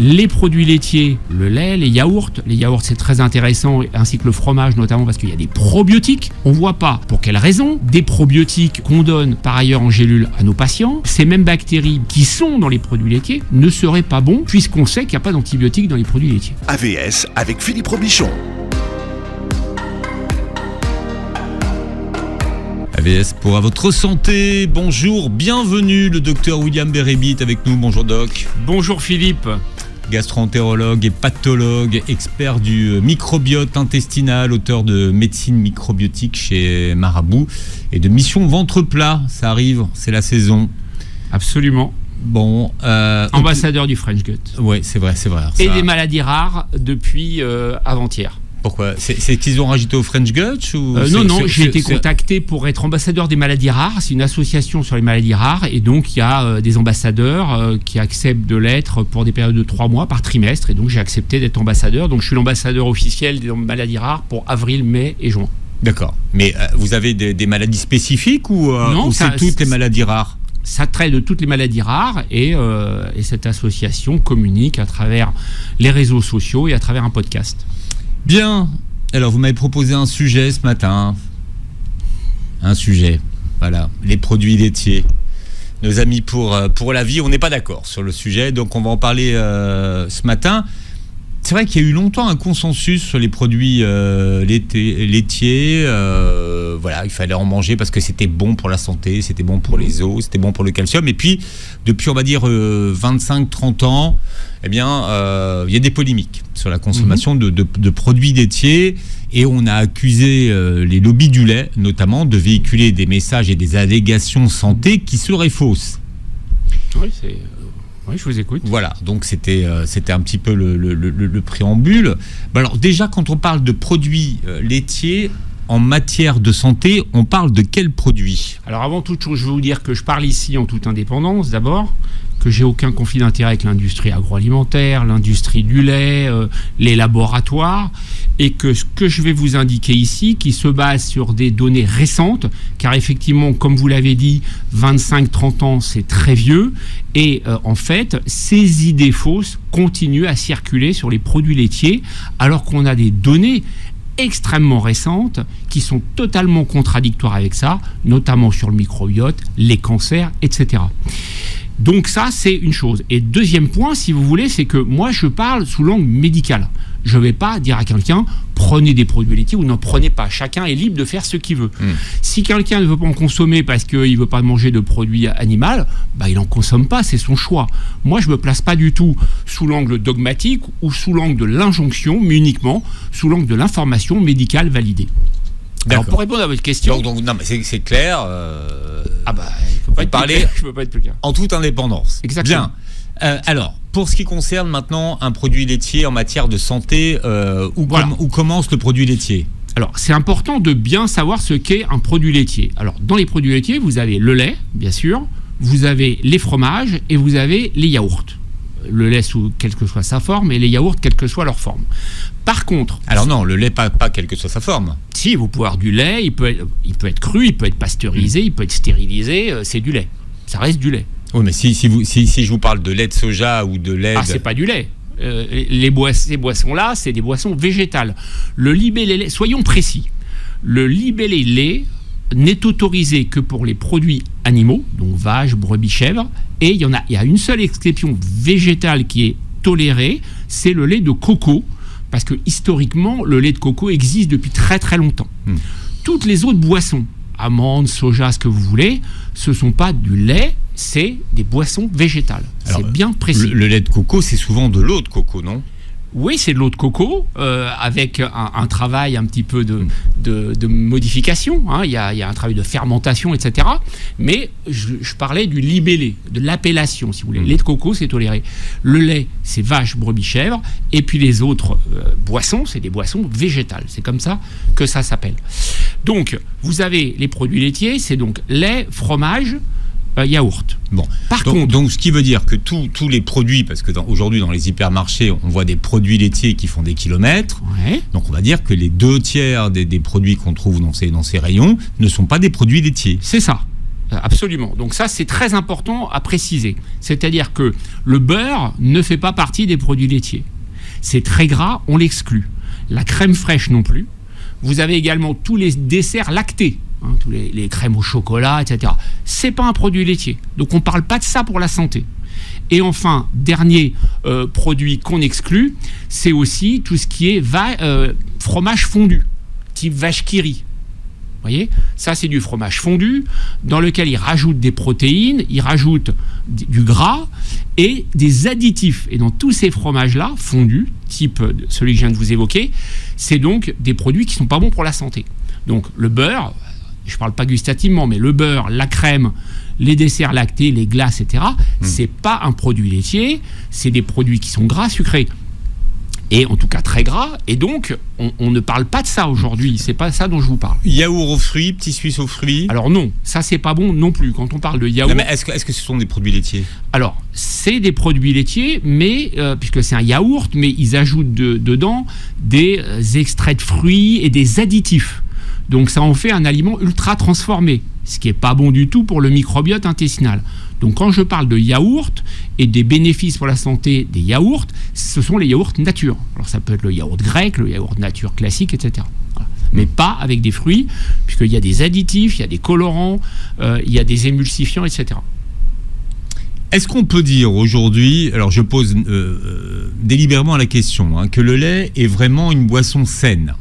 les produits laitiers, le lait, les yaourts. Les yaourts, c'est très intéressant, ainsi que le fromage notamment parce qu'il y a des probiotiques. On voit pas pour quelles raisons des probiotiques qu'on donne par ailleurs en gélule à nos patients. Ces mêmes bactéries qui sont dans les produits laitiers ne seraient pas bons puisqu'on sait qu'il n'y a pas d'antibiotiques dans les produits laitiers. AVS avec Philippe Robichon. AVS pour à votre santé. Bonjour, bienvenue, le docteur William Bérébi est avec nous. Bonjour doc. Bonjour Philippe. Gastro-entérologue et pathologue, expert du microbiote intestinal, auteur de médecine microbiotique chez Marabout et de Mission Ventre Plat. Ça arrive, c'est la saison. Absolument. Bon, ambassadeur du French Gut. Oui, c'est vrai. Et des maladies rares depuis avant-hier. Pourquoi ? C'est qu'ils ont rajouté au French Gut ou Non, j'ai été contacté pour être ambassadeur des maladies rares. C'est une association sur les maladies rares. Et donc, il y a des ambassadeurs qui acceptent de l'être pour des périodes de 3 mois par trimestre. Et donc, j'ai accepté d'être ambassadeur. Donc, je suis l'ambassadeur officiel des maladies rares pour avril, mai et juin. D'accord. Mais vous avez des maladies spécifiques ou c'est toutes les maladies rares ? Ça traite de toutes les maladies rares et cette association communique à travers les réseaux sociaux et à travers un podcast. Bien, alors vous m'avez proposé un sujet ce matin. Voilà, les produits laitiers. Nos amis pour la vie, on n'est pas d'accord sur le sujet, donc on va en parler ce matin. C'est vrai qu'il y a eu longtemps un consensus sur les produits laitiers. Voilà, il fallait en manger parce que c'était bon pour la santé, c'était bon pour les os, c'était bon pour le calcium. Et puis, depuis, on va dire, 25-30 ans, eh bien, il y a des polémiques sur la consommation de produits laitiers. Et on a accusé les lobbies du lait, notamment, de véhiculer des messages et des allégations santé qui seraient fausses. Oui, je vous écoute. Voilà, donc c'était un petit peu le préambule. Alors déjà, quand on parle de produits laitiers, en matière de santé, on parle de quels produits ? Alors avant toute chose, je veux vous dire que je parle ici en toute indépendance d'abord, que j'ai aucun conflit d'intérêt avec l'industrie agroalimentaire, l'industrie du lait, les laboratoires, et que ce que je vais vous indiquer ici, qui se base sur des données récentes, car effectivement, comme vous l'avez dit, 25-30 ans, c'est très vieux, et en fait, ces idées fausses continuent à circuler sur les produits laitiers, alors qu'on a des données extrêmement récentes qui sont totalement contradictoires avec ça, notamment sur le microbiote, les cancers, etc. Donc ça, c'est une chose. Et deuxième point, si vous voulez, c'est que moi, je parle sous l'angle médical. Je ne vais pas dire à quelqu'un, prenez des produits laitiers ou n'en prenez pas. Chacun est libre de faire ce qu'il veut. Si quelqu'un ne veut pas en consommer parce qu'il ne veut pas manger de produits animaux, il n'en consomme pas, c'est son choix. Moi, je ne me place pas du tout sous l'angle dogmatique ou sous l'angle de l'injonction, mais uniquement sous l'angle de l'information médicale validée. Alors, pour répondre à votre question... Donc non, mais c'est clair. il ne faut pas être plus clair. En toute indépendance. Exactement. Bien. Alors, pour ce qui concerne maintenant un produit laitier en matière de santé, où commence le produit laitier ? Alors, c'est important de bien savoir ce qu'est un produit laitier. Alors, dans les produits laitiers, vous avez le lait, bien sûr, vous avez les fromages et vous avez les yaourts. Le lait sous quelle que soit sa forme et les yaourts quelle que soit leur forme. Par contre... Alors non, le lait pas quelle que soit sa forme. Si, vous pouvez avoir du lait, il peut être cru, il peut être pasteurisé, il peut être stérilisé, c'est du lait. Ça reste du lait. Oui, mais si je vous parle de lait de soja ou de lait... c'est pas du lait. Ces boissons-là, c'est des boissons végétales. Le libellé lait, soyons précis, le libellé lait n'est autorisé que pour les produits animaux, donc vaches, brebis, chèvres, et il y a une seule exception végétale qui est tolérée, c'est le lait de coco, parce que historiquement, le lait de coco existe depuis très très longtemps. Toutes les autres boissons, amandes, soja, ce que vous voulez, ce ne sont pas du lait, c'est des boissons végétales. Alors, c'est bien précis. Le lait de coco, c'est souvent de l'eau de coco, non ? Oui, c'est de l'eau de coco, avec un travail un petit peu de modification. Il y a un travail de fermentation, etc. Mais je parlais du libellé, de l'appellation, si vous voulez. Lait de coco, c'est toléré. Le lait, c'est vache, brebis, chèvre. Et puis les autres boissons, c'est des boissons végétales. C'est comme ça que ça s'appelle. Donc, vous avez les produits laitiers, c'est donc lait, fromage, yaourt. Bon. Donc, ce qui veut dire que tous les produits, parce que aujourd'hui dans les hypermarchés, on voit des produits laitiers qui font des kilomètres. Ouais. Donc on va dire que les 2/3 des produits qu'on trouve dans ces rayons ne sont pas des produits laitiers. C'est ça. Absolument. Donc ça, c'est très important à préciser. C'est-à-dire que le beurre ne fait pas partie des produits laitiers. C'est très gras, on l'exclut. La crème fraîche non plus. Vous avez également tous les desserts lactés, tous les crèmes au chocolat, etc. C'est pas un produit laitier. Donc on ne parle pas de ça pour la santé. Et enfin, dernier produit qu'on exclut, c'est aussi tout ce qui est fromage fondu, type vache qui rit. Vous voyez, ça c'est du fromage fondu dans lequel ils rajoutent des protéines, ils rajoutent du gras et des additifs. Et dans tous ces fromages-là, fondus, type celui que je viens de vous évoquer, c'est donc des produits qui ne sont pas bons pour la santé. Donc le beurre, je ne parle pas gustativement, mais le beurre, la crème, les desserts lactés, les glaces, etc., c'est pas un produit laitier, c'est des produits qui sont gras, sucrés. Et en tout cas très gras, et donc on ne parle pas de ça aujourd'hui, c'est pas ça dont je vous parle. Yaourt aux fruits, petit suisse aux fruits. Alors non, ça c'est pas bon non plus. Quand on parle de yaourt... Non, mais est-ce que ce sont des produits laitiers ? Alors, c'est des produits laitiers, mais puisque c'est un yaourt, mais ils ajoutent dedans des extraits de fruits et des additifs. Donc ça en fait un aliment ultra transformé, ce qui n'est pas bon du tout pour le microbiote intestinal. Donc quand je parle de yaourt et des bénéfices pour la santé des yaourts, ce sont les yaourts nature. Alors ça peut être le yaourt grec, le yaourt nature classique, etc. Voilà. Mais pas avec des fruits, puisqu'il y a des additifs, il y a des colorants, il y a des émulsifiants, etc. Est-ce qu'on peut dire aujourd'hui, alors je pose délibérément la question, que le lait est vraiment une boisson saine ?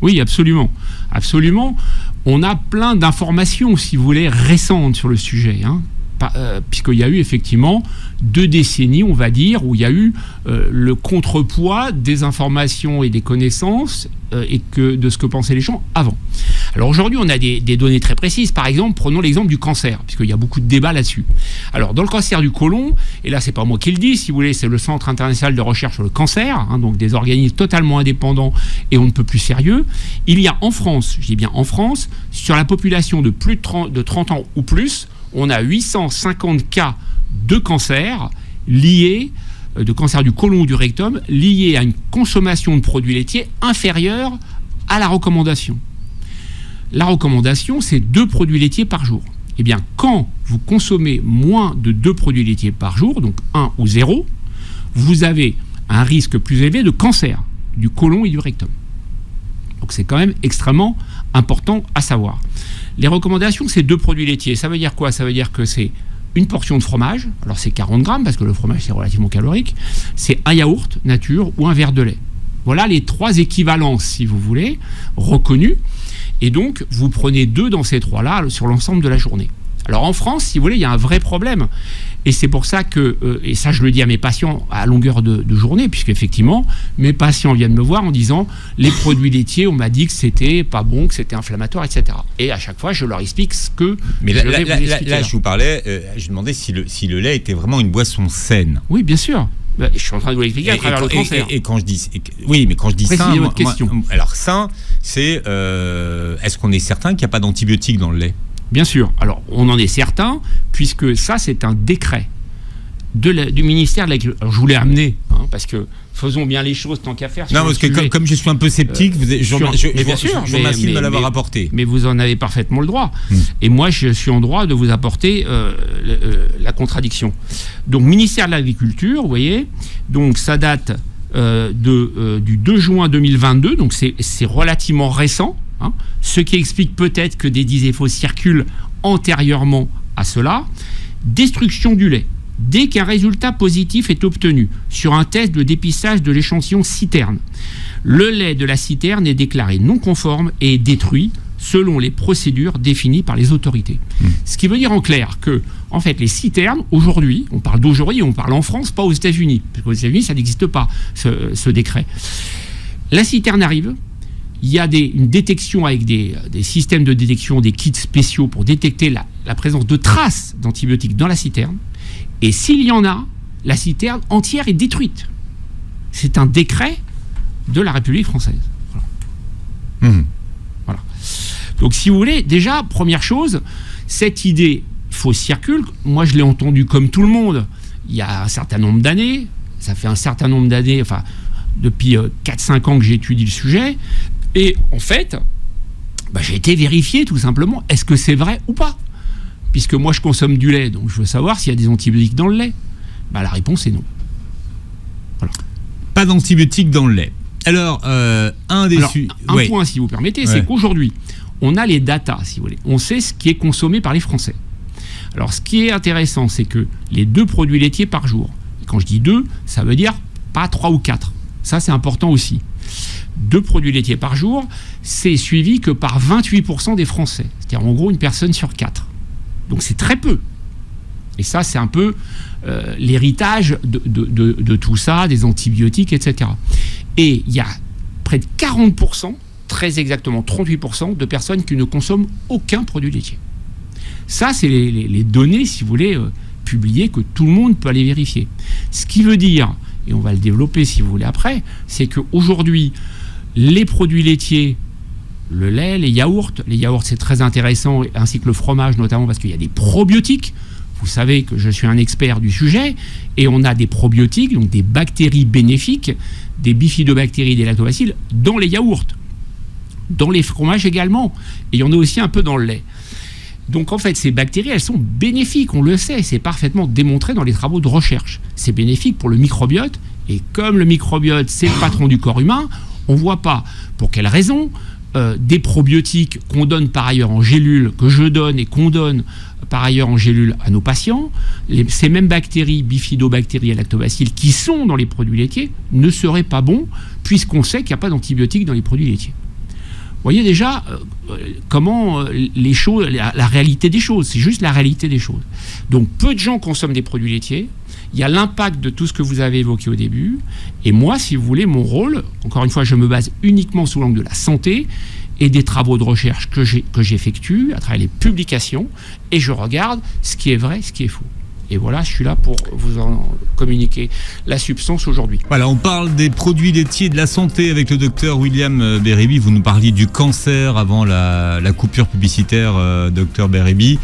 Oui, absolument. Absolument. On a plein d'informations, si vous voulez, récentes sur le sujet, puisqu'il y a eu effectivement 2 décennies, on va dire, où il y a eu le contrepoids des informations et des connaissances de ce que pensaient les gens avant. Alors aujourd'hui, on a des données très précises. Par exemple, prenons l'exemple du cancer, puisqu'il y a beaucoup de débats là-dessus. Alors, dans le cancer du côlon, et là, c'est pas moi qui le dis, si vous voulez, c'est le Centre international de recherche sur le cancer, donc des organismes totalement indépendants et on ne peut plus sérieux. Il y a en France, je dis bien en France, sur la population de plus de 30 ans ou plus, on a 850 cas de cancer liés, de cancer du côlon ou du rectum, liés à une consommation de produits laitiers inférieure à la recommandation. La recommandation, c'est 2 produits laitiers par jour. Eh bien, quand vous consommez moins de 2 produits laitiers par jour, donc 1 ou 0, vous avez un risque plus élevé de cancer du côlon et du rectum. Donc c'est quand même extrêmement important à savoir. Les recommandations, c'est 2 produits laitiers. Ça veut dire quoi ? Ça veut dire que c'est une portion de fromage, alors c'est 40 grammes, parce que le fromage c'est relativement calorique, c'est un yaourt nature ou un verre de lait. Voilà les 3 équivalences, si vous voulez, reconnues. Et donc, vous prenez 2 dans ces 3-là sur l'ensemble de la journée. Alors en France, si vous voulez, il y a un vrai problème. Et c'est pour ça que, et ça je le dis à mes patients à longueur de journée, puisqu'effectivement, mes patients viennent me voir en disant « les produits laitiers, on m'a dit que c'était pas bon, que c'était inflammatoire, etc. » Et à chaque fois, je leur explique ce que je vais vous expliquer. Là, je vous parlais, je demandais si le lait était vraiment une boisson saine. Oui, bien sûr. Je suis en train de vous l'expliquer à travers le cancer. Et quand je dis... oui, mais quand je dis sain... alors sain, c'est... est-ce qu'on est certain qu'il n'y a pas d'antibiotiques dans le lait ? Bien sûr. Alors, on en est certain, puisque ça, c'est un décret du ministère de l'Agriculture. Alors, je voulais amener, parce que faisons bien les choses tant qu'à faire. Non, parce que comme je suis un peu sceptique, je vous remercie de me l'avoir apporté. Mais vous en avez parfaitement le droit. Et moi, je suis en droit de vous apporter la contradiction. Donc, ministère de l'Agriculture, vous voyez, donc ça date du 2 juin 2022, donc c'est relativement récent. Ce qui explique peut-être que des diséphos circulent antérieurement à cela. Destruction du lait. Dès qu'un résultat positif est obtenu sur un test de dépistage de l'échantillon citerne, le lait de la citerne est déclaré non conforme et est détruit selon les procédures définies par les autorités. Ce qui veut dire en clair que, en fait, les citernes, aujourd'hui, on parle d'aujourd'hui, on parle en France, pas aux États-Unis, parce qu'aux États-Unis, ça n'existe pas, ce décret. La citerne arrive. Il y a une détection avec des systèmes de détection, des kits spéciaux pour détecter la présence de traces d'antibiotiques dans la citerne. Et s'il y en a, la citerne entière est détruite. C'est un décret de la République française. Voilà. Donc si vous voulez, déjà, première chose, cette idée fausse circule. Moi, je l'ai entendue comme tout le monde il y a un certain nombre d'années. Ça fait un certain nombre d'années, enfin, depuis 4-5 ans que j'étudie le sujet. Et en fait, j'ai été vérifié tout simplement, est-ce que c'est vrai ou pas ? puisque moi je consomme du lait, donc je veux savoir s'il y a des antibiotiques dans le lait. La réponse est non. Voilà. Pas d'antibiotiques dans le lait. Alors, un point, si vous permettez, c'est qu'aujourd'hui, on a les datas, si vous voulez. On sait ce qui est consommé par les Français. Alors, ce qui est intéressant, c'est que les 2 produits laitiers par jour, et quand je dis 2, ça veut dire pas 3 ou 4. Ça, c'est important aussi. 2 produits laitiers par jour, c'est suivi que par 28% des Français. C'est-à-dire, en gros, une personne sur 4. Donc, c'est très peu. Et ça, c'est un peu l'héritage de tout ça, des antibiotiques, etc. Et il y a près de 40%, très exactement 38% de personnes qui ne consomment aucun produit laitier. Ça, c'est les données, si vous voulez, publiées, que tout le monde peut aller vérifier. Ce qui veut dire, et on va le développer si vous voulez après, c'est qu'aujourd'hui, les produits laitiers, le lait, les yaourts c'est très intéressant, ainsi que le fromage notamment parce qu'il y a des probiotiques. Vous savez que je suis un expert du sujet, et on a des probiotiques, donc des bactéries bénéfiques, des bifidobactéries, des lactobacilles, dans les yaourts, dans les fromages également, et il y en a aussi un peu dans le lait. Donc en fait, ces bactéries, elles sont bénéfiques, on le sait, c'est parfaitement démontré dans les travaux de recherche. C'est bénéfique pour le microbiote, et comme le microbiote, c'est le patron du corps humain, on ne voit pas pour quelle raison des probiotiques qu'on donne par ailleurs en gélule, que je donne et qu'on donne par ailleurs en gélule à nos patients, ces mêmes bactéries, bifidobactéries et lactobacilles qui sont dans les produits laitiers, ne seraient pas bons, puisqu'on sait qu'il n'y a pas d'antibiotiques dans les produits laitiers. Vous voyez déjà comment les choses, la réalité des choses, c'est juste la réalité des choses. Donc peu de gens consomment des produits laitiers, il y a l'impact de tout ce que vous avez évoqué au début, et moi, si vous voulez, mon rôle, encore une fois, je me base uniquement sous l'angle de la santé, et des travaux de recherche que j'effectue à travers les publications, et je regarde ce qui est vrai, ce qui est faux. Et voilà, je suis là pour vous en communiquer la substance aujourd'hui. Voilà, on parle des produits laitiers, de la santé avec le docteur William Bérébi. Vous nous parliez du cancer avant la coupure publicitaire, docteur Bérébi.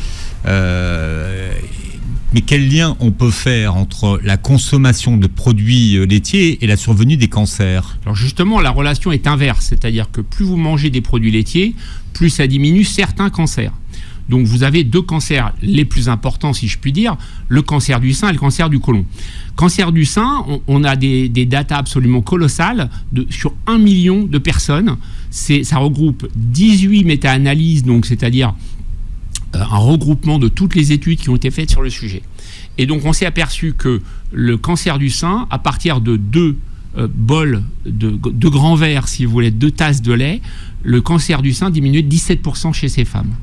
Mais quel lien on peut faire entre la consommation de produits laitiers et la survenue des cancers ? Alors justement, la relation est inverse, c'est-à-dire que plus vous mangez des produits laitiers, plus ça diminue certains cancers. Donc vous avez 2 cancers les plus importants, si je puis dire, le cancer du sein et le cancer du côlon. Cancer du sein, on a des datas absolument colossales sur 1 million de personnes. Ça regroupe 18 méta-analyses, donc c'est-à-dire un regroupement de toutes les études qui ont été faites sur le sujet. Et donc on s'est aperçu que le cancer du sein, à partir de 2 bols, de grands verres, si vous voulez, 2 tasses de lait, le cancer du sein diminuait de 17% chez ces femmes.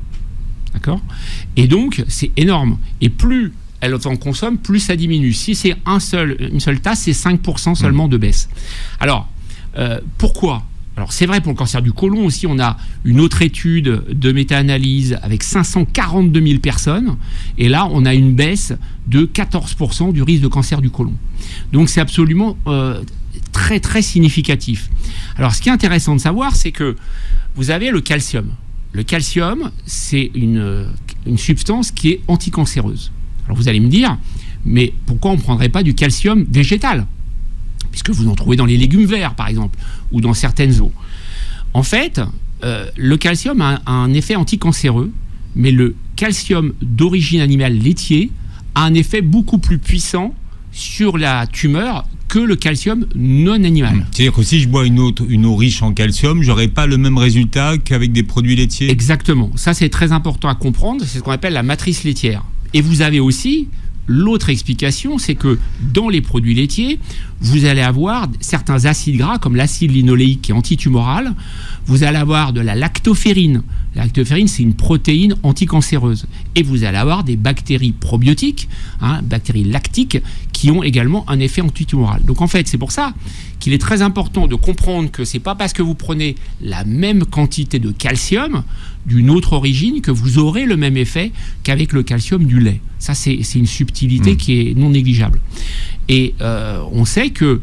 D'accord ? Et donc c'est énorme. Et plus elle en consomme, plus ça diminue. Si c'est une seule tasse, c'est 5% seulement de baisse. Alors, pourquoi ? Alors c'est vrai pour le cancer du côlon aussi, on a une autre étude de méta-analyse avec 542 000 personnes, et là on a une baisse de 14% du risque de cancer du côlon. Donc c'est absolument très très significatif. Alors ce qui est intéressant de savoir, c'est que vous avez le calcium. Le calcium, c'est une substance qui est anticancéreuse. Alors vous allez me dire, mais pourquoi on ne prendrait pas du calcium végétal ? Puisque vous en trouvez dans les légumes verts, par exemple, ou dans certaines eaux. En fait, le calcium a un effet anticancéreux, mais le calcium d'origine animale laitier a un effet beaucoup plus puissant sur la tumeur que le calcium non animal. C'est-à-dire que si je bois une eau riche en calcium, je n'aurai pas le même résultat qu'avec des produits laitiers ? Exactement. Ça, c'est très important à comprendre. C'est ce qu'on appelle la matrice laitière. Et vous avez aussi l'autre explication, c'est que dans les produits laitiers, vous allez avoir certains acides gras, comme l'acide linoléique qui est antitumoral. Vous allez avoir de la lactoferrine. La lactoferrine, c'est une protéine anticancéreuse. Et vous allez avoir des bactéries probiotiques, bactéries lactiques, qui ont également un effet antitumoral. Donc en fait, c'est pour ça qu'il est très important de comprendre que c'est pas parce que vous prenez la même quantité de calcium d'une autre origine que vous aurez le même effet qu'avec le calcium du lait. Ça, c'est une subtilité qui est non négligeable. Et on sait que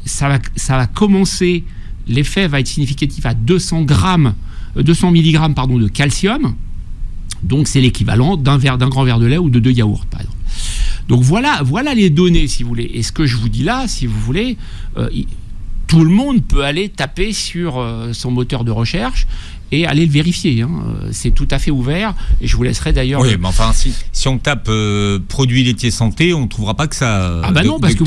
ça va commencer, l'effet va être significatif à 200 mg de calcium. Donc c'est l'équivalent d'un grand verre de lait ou de 2 yaourts, par exemple. Donc voilà les données, si vous voulez. Et ce que je vous dis là, si vous voulez, tout le monde peut aller taper sur son moteur de recherche et allez le vérifier. C'est tout à fait ouvert et je vous laisserai d'ailleurs... Oui, mais enfin, si on tape produits laitiers santé, on ne trouvera pas que ça. Ah bah non, parce que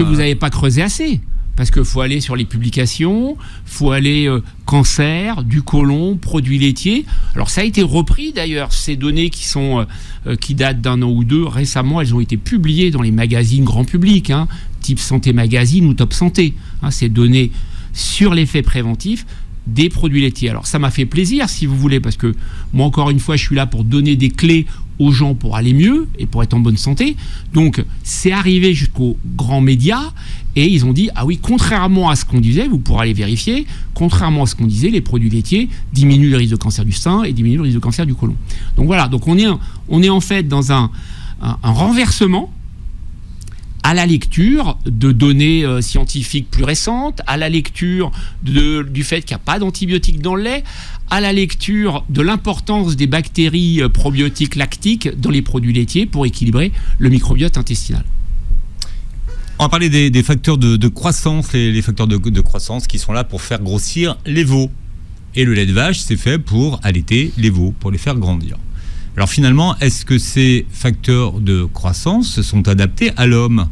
vous n'avez pas creusé assez. Parce qu'il faut aller sur les publications, il faut aller cancer, du côlon, produits laitiers. Alors ça a été repris d'ailleurs, ces données qui datent d'un an ou deux, récemment elles ont été publiées dans les magazines grand public, type Santé Magazine ou Top Santé. Ces données sur l'effet préventif des produits laitiers. Alors ça m'a fait plaisir si vous voulez, parce que moi encore une fois je suis là pour donner des clés aux gens pour aller mieux et pour être en bonne santé. Donc c'est arrivé jusqu'aux grands médias et ils ont dit ah oui, contrairement à ce qu'on disait, vous pourrez aller vérifier, contrairement à ce qu'on disait, les produits laitiers diminuent le risque de cancer du sein et diminuent le risque de cancer du côlon. Donc voilà, donc on est en fait dans un renversement à la lecture de données scientifiques plus récentes, à la lecture du fait qu'il n'y a pas d'antibiotiques dans le lait, à la lecture de l'importance des bactéries probiotiques lactiques dans les produits laitiers pour équilibrer le microbiote intestinal. On va parler des facteurs de croissance, les facteurs de croissance qui sont là pour faire grossir les veaux. Et le lait de vache, c'est fait pour allaiter les veaux, pour les faire grandir. Alors finalement, est-ce que ces facteurs de croissance sont adaptés à l'homme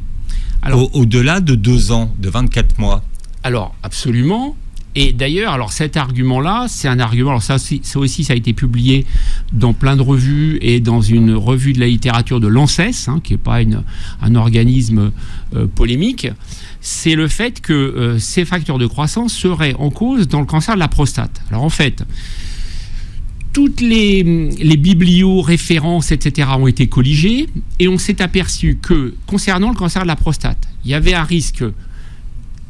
au-delà de 2 ans, de 24 mois? Alors absolument. Et d'ailleurs, alors cet argument-là, c'est un argument, alors ça aussi ça a été publié dans plein de revues et dans une revue de la littérature de l'ANSES, qui n'est pas un organisme polémique, c'est le fait que ces facteurs de croissance seraient en cause dans le cancer de la prostate. Alors en fait, toutes les biblio-références, etc. ont été colligées et on s'est aperçu que, concernant le cancer de la prostate, il y avait un risque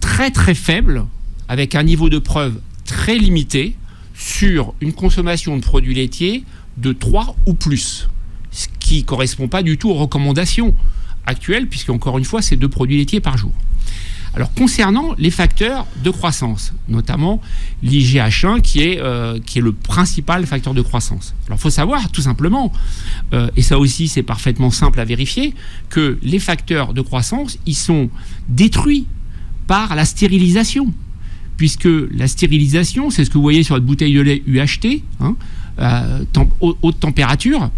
très très faible, avec un niveau de preuve très limité, sur une consommation de produits laitiers de 3 ou plus, ce qui ne correspond pas du tout aux recommandations actuelles, puisque, encore une fois, c'est 2 produits laitiers par jour. Alors, concernant les facteurs de croissance, notamment l'IGH1 qui est le principal facteur de croissance. Alors, il faut savoir, tout simplement, et ça aussi c'est parfaitement simple à vérifier, que les facteurs de croissance, ils sont détruits par la stérilisation. Puisque la stérilisation, c'est ce que vous voyez sur votre bouteille de lait UHT, haute température,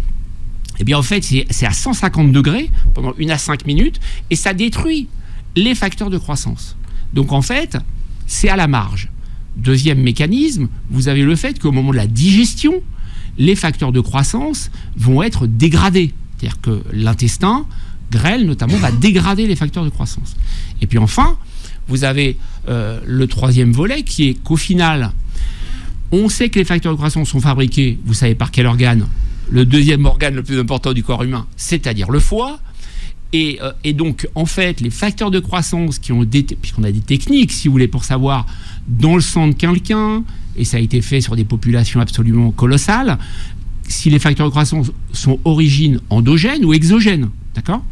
et bien en fait c'est à 150 degrés pendant 1 à 5 minutes, et ça détruit les facteurs de croissance. Donc en fait, c'est à la marge. Deuxième mécanisme, vous avez le fait qu'au moment de la digestion, les facteurs de croissance vont être dégradés. C'est-à-dire que l'intestin grêle notamment va dégrader les facteurs de croissance. Et puis enfin, vous avez le troisième volet qui est qu'au final, on sait que les facteurs de croissance sont fabriqués, vous savez par quel organe? Le deuxième organe le plus important du corps humain, c'est-à-dire le foie. Et donc, en fait, les facteurs de croissance puisqu'on a des techniques, si vous voulez, pour savoir dans le sang de quelqu'un, et ça a été fait sur des populations absolument colossales, si les facteurs de croissance sont origine endogène ou exogène, d'accord?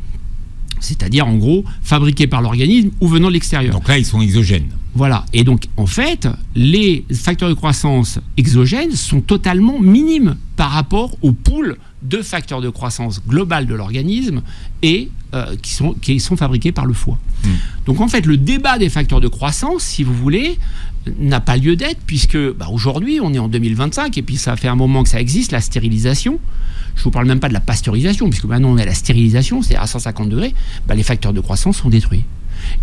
C'est-à-dire, en gros, fabriqués par l'organisme ou venant de l'extérieur. Donc là, ils sont exogènes. Voilà. Et donc, en fait, les facteurs de croissance exogènes sont totalement minimes par rapport au pool de facteurs de croissance global de l'organisme et qui sont fabriqués par le foie. Donc, en fait, le débat des facteurs de croissance, si vous voulez, n'a pas lieu d'être puisque aujourd'hui, on est en 2025 et puis ça fait un moment que ça existe, la stérilisation. Je ne vous parle même pas de la pasteurisation, puisque maintenant on est à la stérilisation, c'est à 150 degrés, les facteurs de croissance sont détruits.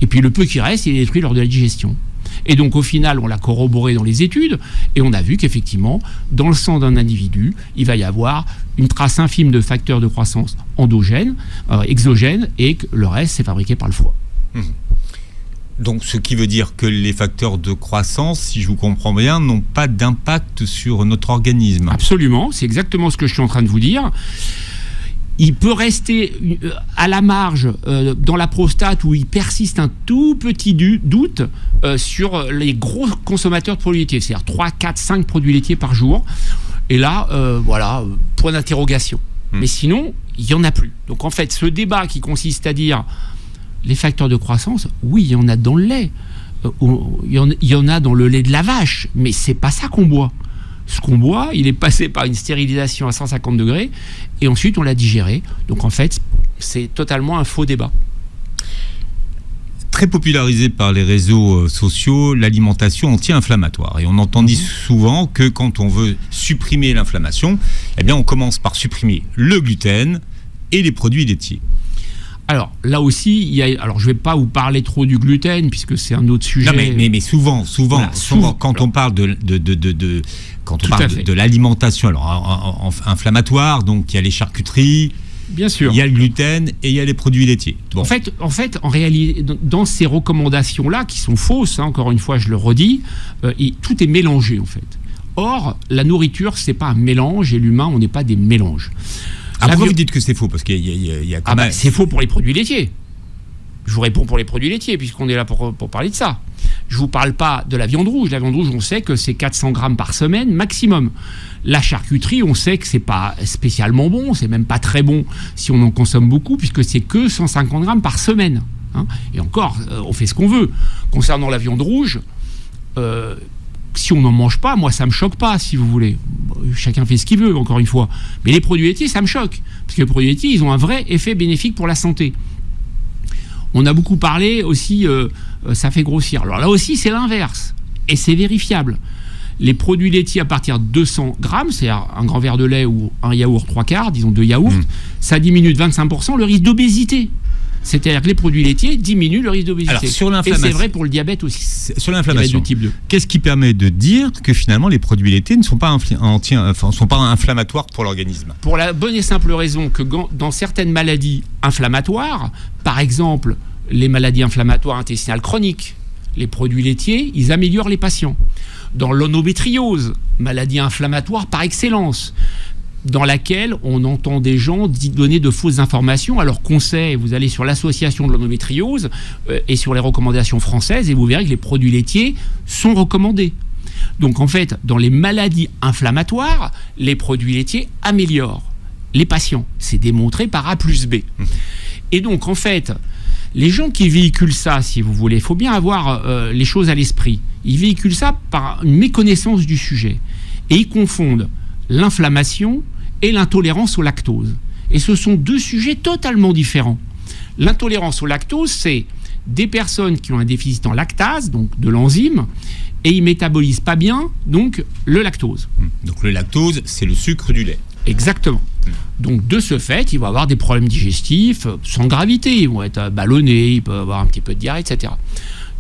Et puis le peu qui reste, il est détruit lors de la digestion. Et donc au final, on l'a corroboré dans les études, et on a vu qu'effectivement, dans le sang d'un individu, il va y avoir une trace infime de facteurs de croissance endogènes, exogènes, et que le reste, c'est fabriqué par le foie. Donc, ce qui veut dire que les facteurs de croissance, si je vous comprends bien, n'ont pas d'impact sur notre organisme. Absolument, c'est exactement ce que je suis en train de vous dire. Il peut rester à la marge dans la prostate où il persiste un tout petit doute sur les gros consommateurs de produits laitiers, c'est-à-dire 3, 4, 5 produits laitiers par jour. Et là, point d'interrogation. Mais sinon, il n'y en a plus. Donc en fait, ce débat qui consiste à dire les facteurs de croissance, oui, il y en a dans le lait, il y en a dans le lait de la vache, mais c'est pas ça qu'on boit. Ce qu'on boit, il est passé par une stérilisation à 150 degrés et ensuite on l'a digéré. Donc en fait, c'est totalement un faux débat. très popularisé par les réseaux sociaux, l'alimentation anti-inflammatoire. Et on entend dit souvent que quand on veut supprimer l'inflammation, eh bien on commence par supprimer le gluten et les produits laitiers. Alors là aussi, alors je ne vais pas vous parler trop du gluten puisque c'est un autre sujet. Non, mais souvent, quand on parle de l'alimentation, alors inflammatoire, donc il y a les charcuteries. Bien sûr. Il y a le gluten et il y a les produits laitiers. Bon. En fait, en réalité, dans ces recommandations-là, qui sont fausses, encore une fois, je le redis, tout est mélangé, en fait. Or, la nourriture, c'est pas un mélange, et l'humain, on n'est pas des mélanges. Pourquoi vous dites que c'est faux? Parce qu'il y a quand même... c'est faux pour les produits laitiers. Je vous réponds pour les produits laitiers, puisqu'on est là pour parler de ça. Je ne vous parle pas de la viande rouge. La viande rouge, on sait que c'est 400 grammes par semaine maximum. La charcuterie, on sait que c'est pas spécialement bon, c'est même pas très bon si on en consomme beaucoup, puisque c'est que 150 grammes par semaine. Hein. Et encore, on fait ce qu'on veut. Concernant la viande rouge, si on n'en mange pas, moi ça me choque pas, si vous voulez. Chacun fait ce qu'il veut, encore une fois. Mais les produits laitiers, ça me choque. Parce que les produits laitiers, ils ont un vrai effet bénéfique pour la santé. On a beaucoup parlé aussi, ça fait grossir. Alors là aussi, c'est l'inverse. Et c'est vérifiable. Les produits laitiers à partir de 200 grammes, c'est-à-dire un grand verre de lait ou un yaourt 3/4, disons 2 yaourts, ça diminue de 25% le risque d'obésité. C'est-à-dire que les produits laitiers diminuent le risque d'obésité. Alors, sur l'inflammation, et c'est vrai pour le diabète aussi. Sur l'inflammation, type 2. Qu'est-ce qui permet de dire que finalement les produits laitiers ne sont pas, sont pas inflammatoires pour l'organisme? Pour la bonne et simple raison que dans certaines maladies inflammatoires, par exemple les maladies inflammatoires intestinales chroniques, les produits laitiers, ils améliorent les patients. Dans l'endométriose, maladie inflammatoire par excellence, dans laquelle on entend des gens donner de fausses informations, alors qu'on sait, vous allez sur l'association de l'endométriose et sur les recommandations françaises, et vous verrez que les produits laitiers sont recommandés. Donc en fait, dans les maladies inflammatoires, les produits laitiers améliorent les patients. C'est démontré par A plus B. Et donc en fait, les gens qui véhiculent ça, si vous voulez, il faut bien avoir les choses à l'esprit. Ils véhiculent ça par une méconnaissance du sujet. Et ils confondent l'inflammation et l'intolérance au lactose. Et ce sont deux sujets totalement différents. L'intolérance au lactose, c'est des personnes qui ont un déficit en lactase, donc de l'enzyme, et ils métabolisent pas bien, donc le lactose. Donc le lactose, c'est le sucre du lait. Exactement. Donc de ce fait, ils vont avoir des problèmes digestifs sans gravité, ils vont être ballonnés, ils peuvent avoir un petit peu de diarrhée, etc.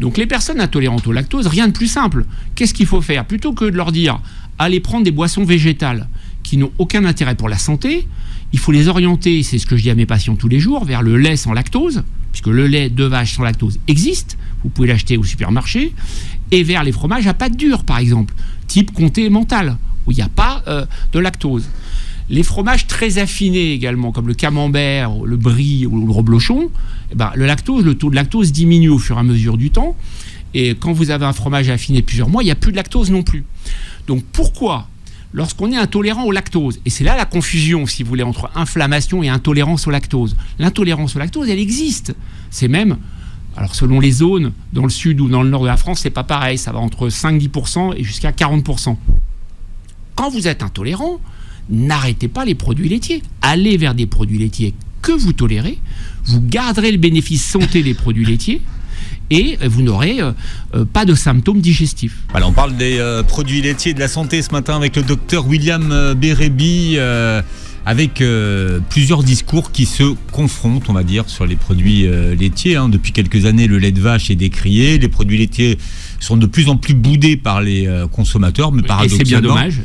Donc les personnes intolérantes au lactose, rien de plus simple. Qu'est-ce qu'il faut faire? Plutôt que de leur dire allez prendre des boissons végétales qui n'ont aucun intérêt pour la santé, il faut les orienter, c'est ce que je dis à mes patients tous les jours, vers le lait sans lactose, puisque le lait de vache sans lactose existe, vous pouvez l'acheter au supermarché, et vers les fromages à pâte dure, par exemple, type comté mental, où il n'y a pas de lactose. Les fromages très affinés également, comme le camembert, le brie ou le reblochon, le taux de lactose diminue au fur et à mesure du temps, et quand vous avez un fromage affiné de plusieurs mois, il n'y a plus de lactose non plus. Donc pourquoi, lorsqu'on est intolérant au lactose, et c'est là la confusion, si vous voulez, entre inflammation et intolérance au lactose. L'intolérance au lactose, elle existe. C'est même, alors selon les zones, dans le sud ou dans le nord de la France, c'est pas pareil, ça va entre 5-10% et jusqu'à 40%. Quand vous êtes intolérant, n'arrêtez pas les produits laitiers. Allez vers des produits laitiers que vous tolérez, vous garderez le bénéfice santé des produits laitiers, et vous n'aurez pas de symptômes digestifs. Alors on parle des produits laitiers de la santé ce matin avec le docteur William Bérébi, avec plusieurs discours qui se confrontent, on va dire, sur les produits laitiers. Depuis quelques années, le lait de vache est décrié, les produits laitiers sont de plus en plus boudés par les consommateurs, mais paradoxalement, et c'est bien dommage.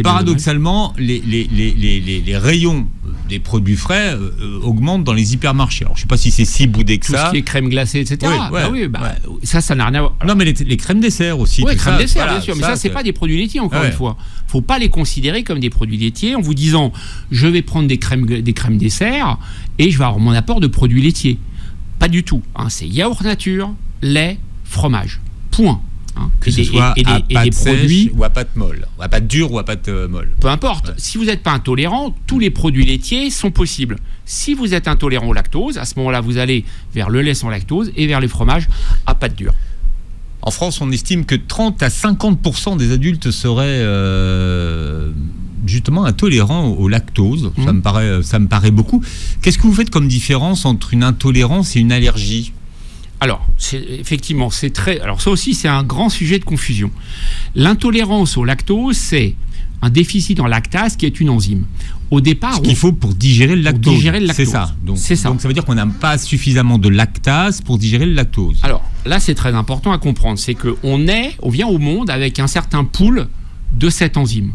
Paradoxalement, les rayons des produits frais augmentent dans les hypermarchés. Alors je ne sais pas si c'est si boudé que ça. Tout ce qui est crème glacée, etc. Ça n'a rien à voir. Non, mais les crèmes dessert aussi. Oui, crème dessert, bien sûr. Mais ça, c'est pas des produits laitiers, encore une fois. Faut pas les considérer comme des produits laitiers en vous disant je vais prendre des crèmes dessert et je vais avoir mon apport de produits laitiers. Pas du tout. C'est yaourt nature, lait, fromage. Point. Que ce soit à pâte sèche ou à pâte molle, à pâte dure ou à pâte molle. Peu importe. Si vous n'êtes pas intolérant, tous les produits laitiers sont possibles. Si vous êtes intolérant au lactose, à ce moment-là, vous allez vers le lait sans lactose et vers les fromages à pâte dure. En France, on estime que 30 à 50% des adultes seraient justement intolérants au lactose. Ça me paraît beaucoup. Qu'est-ce que vous faites comme différence entre une intolérance et une allergie ? Alors, effectivement, c'est très. Alors, ça aussi, c'est un grand sujet de confusion. L'intolérance au lactose, c'est un déficit en lactase qui est une enzyme. Au départ, ce qu'il faut pour digérer le lactose. C'est ça. Donc ça veut dire qu'on n'a pas suffisamment de lactase pour digérer le lactose. Alors, là, c'est très important à comprendre. C'est qu'on vient au monde avec un certain pool de cette enzyme.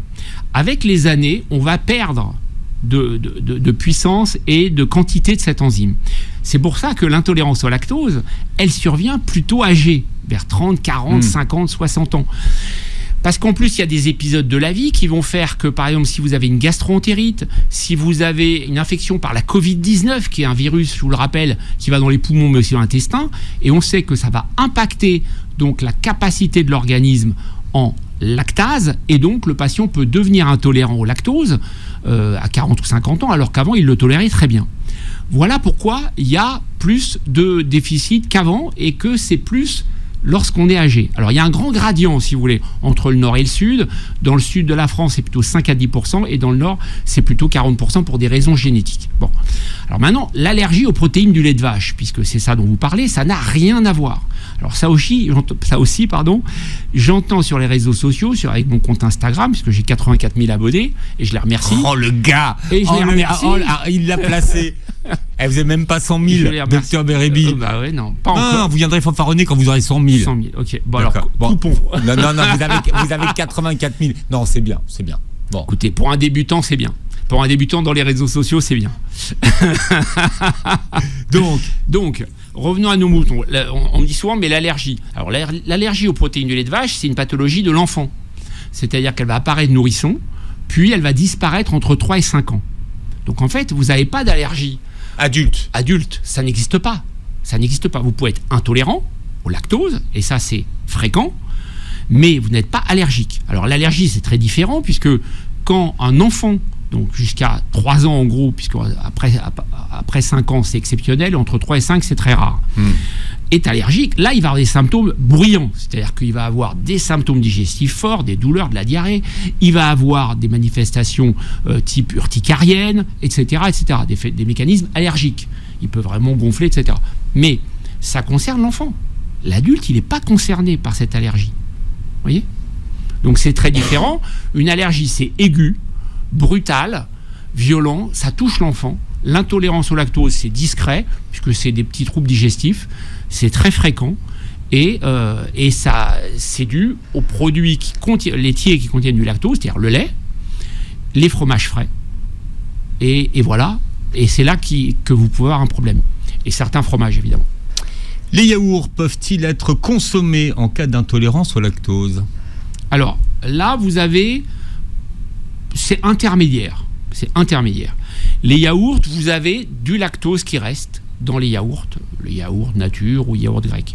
Avec les années, on va perdre de puissance et de quantité de cette enzyme. C'est pour ça que l'intolérance au lactose, elle survient plutôt âgée, vers 30, 40, 50, 60 ans. Parce qu'en plus, il y a des épisodes de la vie qui vont faire que, par exemple, si vous avez une gastro-entérite, si vous avez une infection par la Covid-19, qui est un virus, je vous le rappelle, qui va dans les poumons mais aussi dans l'intestin, et on sait que ça va impacter donc la capacité de l'organisme en lactase, et donc le patient peut devenir intolérant au lactose à 40 ou 50 ans, alors qu'avant, il le tolérait très bien. Voilà pourquoi il y a plus de déficit qu'avant, et que c'est plus lorsqu'on est âgé. Alors il y a un grand gradient, si vous voulez, entre le nord et le sud. Dans le sud de la France, c'est plutôt 5 à 10%, et dans le nord, c'est plutôt 40% pour des raisons génétiques. Bon. Alors maintenant, l'allergie aux protéines du lait de vache, puisque c'est ça dont vous parlez, ça n'a rien à voir. Alors ça aussi, j'entends sur les réseaux sociaux, avec mon compte Instagram, puisque j'ai 84 000 abonnés, et je les remercie. Oh le gars, et je les remercie. Il l'a placé. Elle faisait même pas 100 000, Docteur Bérébi. Bah ouais, non, pas encore. Vous viendrez fanfaronner quand vous aurez 100 000. 100 000, ok. Bon, alors, coupons. Non, vous avez 84 000. Non, c'est bien. Bon. Écoutez, pour un débutant, c'est bien. Pour un débutant dans les réseaux sociaux, c'est bien. Donc, revenons à nos moutons. On me dit souvent, mais l'allergie. Alors, l'allergie aux protéines du lait de vache, c'est une pathologie de l'enfant. C'est-à-dire qu'elle va apparaître nourrisson, puis elle va disparaître entre 3 et 5 ans. Donc, en fait, vous n'avez pas d'allergie. Adulte, ça n'existe pas. Ça n'existe pas. Vous pouvez être intolérant au lactose, et ça, c'est fréquent, mais vous n'êtes pas allergique. Alors, l'allergie, c'est très différent, puisque quand un enfant, donc jusqu'à 3 ans en gros, puisque après 5 ans c'est exceptionnel, entre 3 et 5 c'est très rare, est allergique, là il va avoir des symptômes bruyants, c'est-à-dire qu'il va avoir des symptômes digestifs forts, des douleurs, de la diarrhée, il va avoir des manifestations type urticarienne, etc., des mécanismes allergiques, il peut vraiment gonfler, etc. Mais ça concerne l'enfant. L'adulte, il n'est pas concerné par cette allergie. Vous voyez ? Donc c'est très différent. Une allergie, c'est aigu, brutal, violent, ça touche l'enfant. L'intolérance au lactose, c'est discret, puisque c'est des petits troubles digestifs, c'est très fréquent, et ça, c'est dû aux produits laitiers qui contiennent du lactose, c'est-à-dire le lait, les fromages frais, et voilà, et c'est là que vous pouvez avoir un problème. Et certains fromages, évidemment. Les yaourts peuvent-ils être consommés en cas d'intolérance au lactose ? Alors, là, vous avez... C'est intermédiaire. Les yaourts, vous avez du lactose qui reste dans les yaourts nature ou yaourt grec.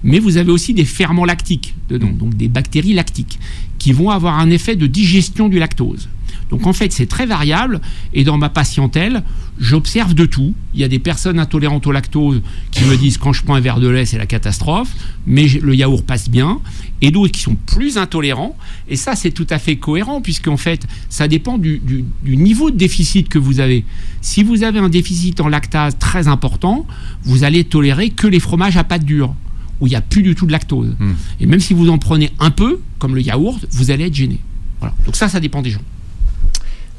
Mais vous avez aussi des ferments lactiques dedans, donc des bactéries lactiques, qui vont avoir un effet de digestion du lactose. Donc en fait, c'est très variable, et dans ma patientèle, j'observe de tout. Il y a des personnes intolérantes au lactose qui me disent quand je prends un verre de lait, c'est la catastrophe, mais le yaourt passe bien, et d'autres qui sont plus intolérants, et ça c'est tout à fait cohérent, puisqu'en fait, ça dépend du niveau de déficit que vous avez. Si vous avez un déficit en lactase très important, vous allez tolérer que les fromages à pâte dure, où il n'y a plus du tout de lactose. Et même si vous en prenez un peu, comme le yaourt, vous allez être gêné. Voilà. Donc ça dépend des gens.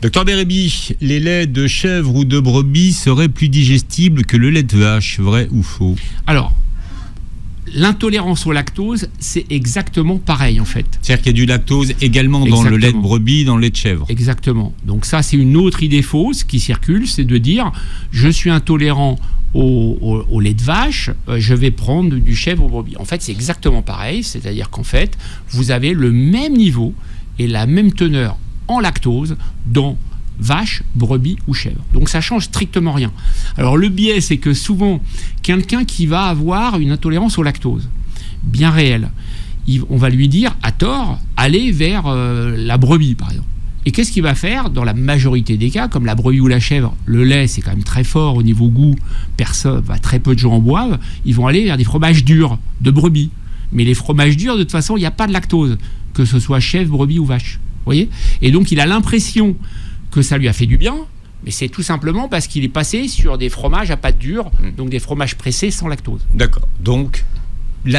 Docteur Bérébi, les laits de chèvre ou de brebis seraient plus digestibles que le lait de vache, vrai ou faux ? Alors, l'intolérance au lactose, c'est exactement pareil en fait. C'est-à-dire qu'il y a du lactose également dans le lait de brebis, dans le lait de chèvre. Exactement. Donc ça, c'est une autre idée fausse qui circule, c'est de dire je suis intolérant au lait de vache, je vais prendre du chèvre ou brebis. En fait, c'est exactement pareil, c'est-à-dire qu'en fait, vous avez le même niveau et la même teneur en lactose dans vache, brebis ou chèvre. Donc ça change strictement rien. Alors le biais, c'est que souvent, quelqu'un qui va avoir une intolérance au lactose, bien réelle, on va lui dire, à tort, allez vers la brebis, par exemple. Et qu'est-ce qu'il va faire ? Dans la majorité des cas, comme la brebis ou la chèvre, le lait, c'est quand même très fort au niveau goût, très peu de gens en boivent, ils vont aller vers des fromages durs de brebis. Mais les fromages durs, de toute façon, il n'y a pas de lactose, que ce soit chèvre, brebis ou vache. Vous voyez ? Et donc il a l'impression que ça lui a fait du bien, Mais c'est tout simplement parce qu'il est passé sur des fromages à pâte dure, donc des fromages pressés sans lactose. D'accord. Donc,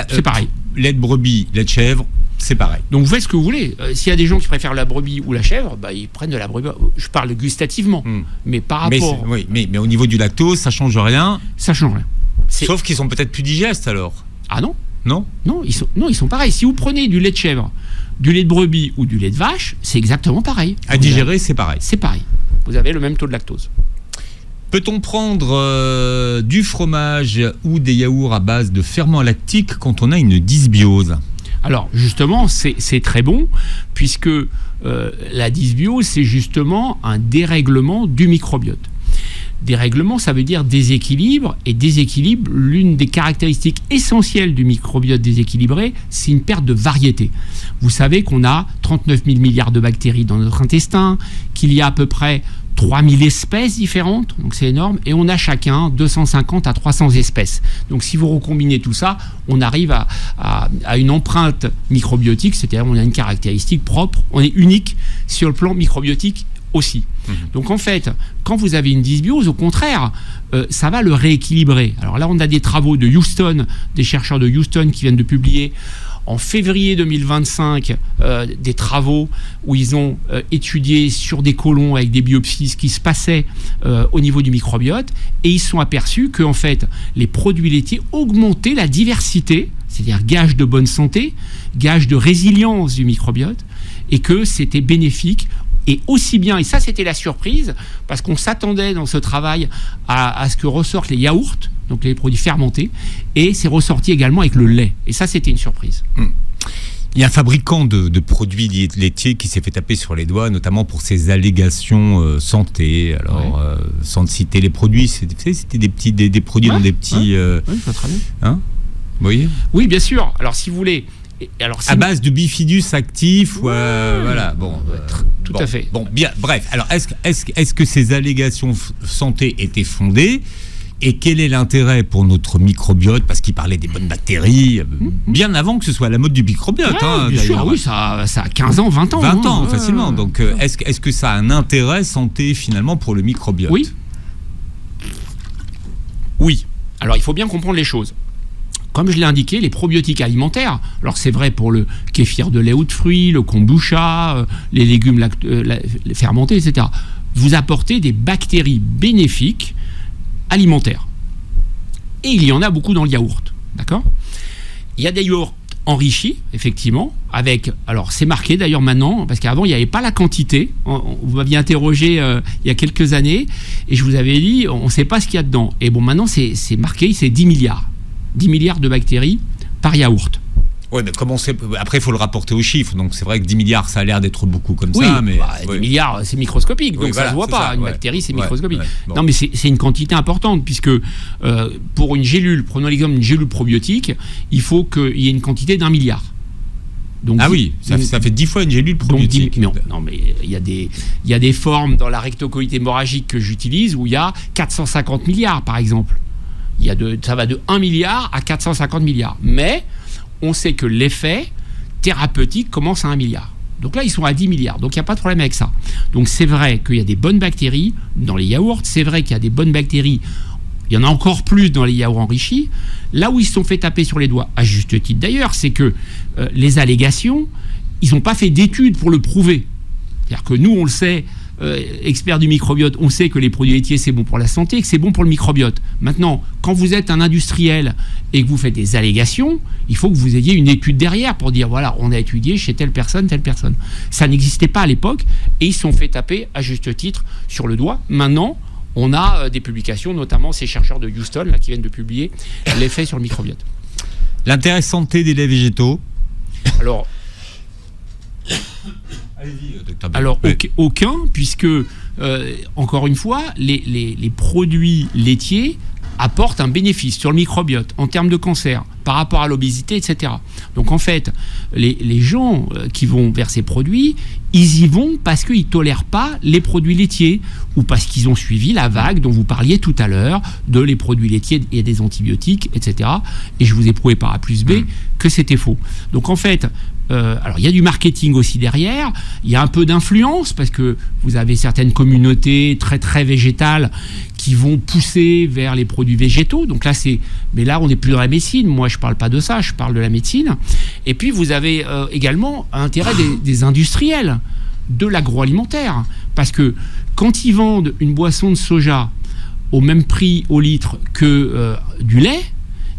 c'est pareil. Lait de brebis, lait de chèvre, c'est pareil. Donc vous faites ce que vous voulez. S'il y a des gens qui préfèrent la brebis ou la chèvre, ils prennent de la brebis. Je parle gustativement, mais par rapport... Mais au niveau du lactose, ça change rien. Ça change rien. Sauf qu'ils sont peut-être plus digestes alors. Ah non. Non, ils sont pareils. Si vous prenez du lait de chèvre, du lait de brebis ou du lait de vache, c'est exactement pareil. À digérer, c'est pareil. C'est pareil. Vous avez le même taux de lactose. Peut-on prendre du fromage ou des yaourts à base de ferment lactique quand on a une dysbiose ? Alors justement, c'est très bon, puisque la dysbiose, c'est justement un dérèglement du microbiote. Dérèglement, ça veut dire déséquilibre, et déséquilibre, l'une des caractéristiques essentielles du microbiote déséquilibré, c'est une perte de variété. Vous savez qu'on a 39 000 milliards de bactéries dans notre intestin, qu'il y a à peu près 3000 espèces différentes, donc c'est énorme, et on a chacun 250 à 300 espèces. Donc si vous recombinez tout ça, on arrive à une empreinte microbiotique, c'est-à-dire on a une caractéristique propre, on est unique sur le plan microbiotique aussi. Donc en fait, quand vous avez une dysbiose, au contraire, ça va le rééquilibrer. Alors là, on a des travaux de Houston, des chercheurs de Houston qui viennent de publier en février 2025 des travaux où ils ont étudié sur des côlons avec des biopsies ce qui se passait au niveau du microbiote, et ils se sont aperçus que en fait, les produits laitiers augmentaient la diversité, c'est-à-dire gage de bonne santé, gage de résilience du microbiote, et que c'était bénéfique. Et aussi bien, et ça c'était la surprise, parce qu'on s'attendait dans ce travail à ce que ressortent les yaourts, donc les produits fermentés, et c'est ressorti également avec le lait. Et ça c'était une surprise. Il y a un fabricant de produits laitiers qui s'est fait taper sur les doigts, notamment pour ses allégations santé. Alors, sans citer les produits, c'était des produits dans des petits... Oui, très bien. Hein, vous voyez ? Oui, bien sûr. Alors si vous voulez... Alors, à base de bifidus actif, voilà. Bon, tout à fait. Bon, bien. Bref. Alors, est-ce que ces allégations santé étaient fondées, et quel est l'intérêt pour notre microbiote, parce qu'il parlait des bonnes bactéries bien avant que ce soit la mode du microbiote. Bien sûr, oui, ça a 15 ans, 20 ans. 20 ans, facilement. Donc, est-ce que ça a un intérêt santé finalement pour le microbiote ? Oui. Alors, il faut bien comprendre les choses. Comme je l'ai indiqué, les probiotiques alimentaires, alors c'est vrai pour le kéfir de lait ou de fruits, le kombucha, les légumes fermentés, etc. Vous apportez des bactéries bénéfiques alimentaires. Et il y en a beaucoup dans le yaourt, d'accord ? Il y a des yaourts enrichis, effectivement, avec... Alors, c'est marqué d'ailleurs maintenant, parce qu'avant, il n'y avait pas la quantité. Vous m'aviez interrogé il y a quelques années, et je vous avais dit, on ne sait pas ce qu'il y a dedans. Et bon, maintenant, c'est marqué, c'est 10 milliards. 10 milliards de bactéries par yaourt. Oui, mais comment c'est... Après, il faut le rapporter aux chiffres. Donc, c'est vrai que 10 milliards, ça a l'air d'être beaucoup comme ça. Mais 10 milliards, c'est microscopique. Donc, ça ne se voit pas. Une bactérie, c'est microscopique. Bon. Non, mais c'est une quantité importante, puisque pour une gélule, prenons l'exemple d'une gélule probiotique, il faut qu'il y ait une quantité d'1 milliard. Donc, ça fait 10 fois une gélule probiotique. Non, mais il y a des formes dans la rectocolite hémorragique que j'utilise où il y a 450 milliards, par exemple. Ça va de 1 milliard à 450 milliards. Mais on sait que l'effet thérapeutique commence à 1 milliard. Donc là, ils sont à 10 milliards. Donc il n'y a pas de problème avec ça. Donc c'est vrai qu'il y a des bonnes bactéries dans les yaourts. C'est vrai qu'il y a des bonnes bactéries. Il y en a encore plus dans les yaourts enrichis. Là où ils se sont fait taper sur les doigts, à juste titre d'ailleurs, c'est que les allégations, ils n'ont pas fait d'études pour le prouver. C'est-à-dire que nous, on le sait... experts du microbiote, on sait que les produits laitiers c'est bon pour la santé, que c'est bon pour le microbiote. Maintenant, quand vous êtes un industriel et que vous faites des allégations, il faut que vous ayez une étude derrière pour dire voilà, on a étudié chez telle personne. Ça n'existait pas à l'époque et ils se sont fait taper à juste titre sur le doigt. Maintenant, on a des publications, notamment ces chercheurs de Houston là, qui viennent de publier l'effet sur le microbiote. L'intérêt santé des laits végétaux. Alors, aucun, puisque, encore une fois, les produits laitiers apportent un bénéfice sur le microbiote en termes de cancer, par rapport à l'obésité, etc. Donc en fait, les gens qui vont vers ces produits, ils y vont parce qu'ils ne tolèrent pas les produits laitiers ou parce qu'ils ont suivi la vague dont vous parliez tout à l'heure de les produits laitiers et des antibiotiques, etc. Et je vous ai prouvé par A plus B que c'était faux. Donc en fait, alors il y a du marketing aussi derrière, il y a un peu d'influence parce que vous avez certaines communautés très très végétales qui vont pousser vers les produits végétaux. Donc là, mais là, on n'est plus dans la médecine. Moi, je ne parle pas de ça, je parle de la médecine. Et puis, vous avez également intérêt des industriels de l'agroalimentaire. Parce que quand ils vendent une boisson de soja au même prix au litre que du lait,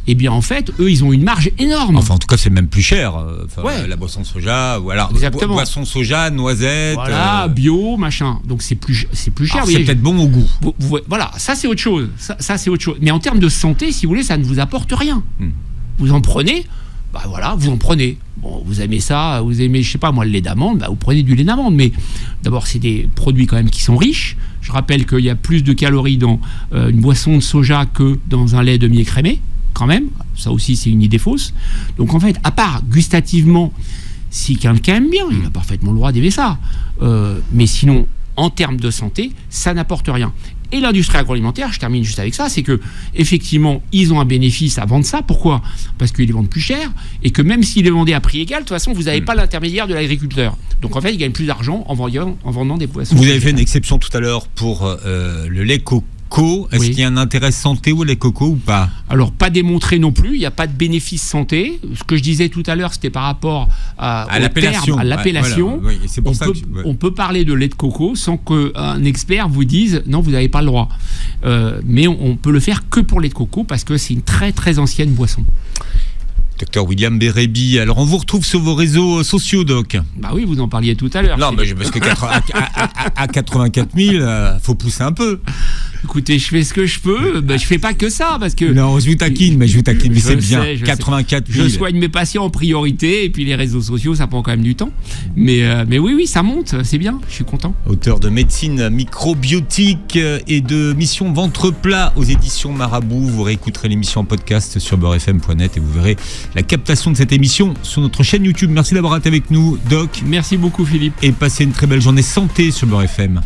eh bien, en fait, eux, ils ont une marge énorme. Enfin, en tout cas, c'est même plus cher. Ouais. La boisson de soja, ou alors boisson soja, noisettes. Voilà, bio, machin. Donc, c'est plus cher. Alors, c'est peut-être bon au goût. Voilà, ça, c'est autre chose. Ça, c'est autre chose. Mais en termes de santé, si vous voulez, ça ne vous apporte rien. Vous en prenez, vous en prenez. Bon, vous aimez ça, vous aimez, je sais pas moi, le lait d'amande, vous prenez du lait d'amande. Mais d'abord, c'est des produits quand même qui sont riches. Je rappelle qu'il y a plus de calories dans une boisson de soja que dans un lait demi-écrémé. Quand même, ça aussi c'est une idée fausse. Donc en fait, à part gustativement, si quelqu'un aime bien, il a parfaitement le droit d'aimer ça. Mais sinon, en termes de santé, ça n'apporte rien. Et l'industrie agroalimentaire, je termine juste avec ça, c'est que effectivement, ils ont un bénéfice à vendre ça. Pourquoi ? Parce qu'ils les vendent plus cher et que même s'ils les vendaient à prix égal, de toute façon, vous n'avez pas l'intermédiaire de l'agriculteur. Donc en fait, ils gagnent plus d'argent en vendant des poissons. Vous avez fait une exception tout à l'heure pour le lait coco. Est-ce qu'il y a un intérêt santé au lait coco ou pas ? Alors, pas démontré non plus, il n'y a pas de bénéfice santé. Ce que je disais tout à l'heure, c'était par rapport à l'appellation. Ouais, c'est pour on peut parler de lait de coco sans qu'un expert vous dise « non, vous n'avez pas le droit ». Mais on peut le faire que pour le lait de coco parce que c'est une très très ancienne boisson. Docteur William Bérébi, alors on vous retrouve sur vos réseaux sociaux, Doc. Bah oui, vous en parliez tout à l'heure. Non, parce que à 84 000, faut pousser un peu. Écoutez, je fais ce que je peux. Je fais pas que ça parce que. Non, je vous taquine, mais c'est bien. 84 000. Je soigne mes patients en priorité et puis les réseaux sociaux, ça prend quand même du temps. Mais oui, ça monte, c'est bien. Je suis content. Auteur de médecine microbiotique et de Mission Ventre Plat aux éditions Marabout. Vous réécouterez l'émission en podcast sur beurrefm.net et vous verrez la captation de cette émission sur notre chaîne YouTube. Merci d'avoir été avec nous, Doc. Merci beaucoup, Philippe. Et passez une très belle journée santé sur Beurre FM.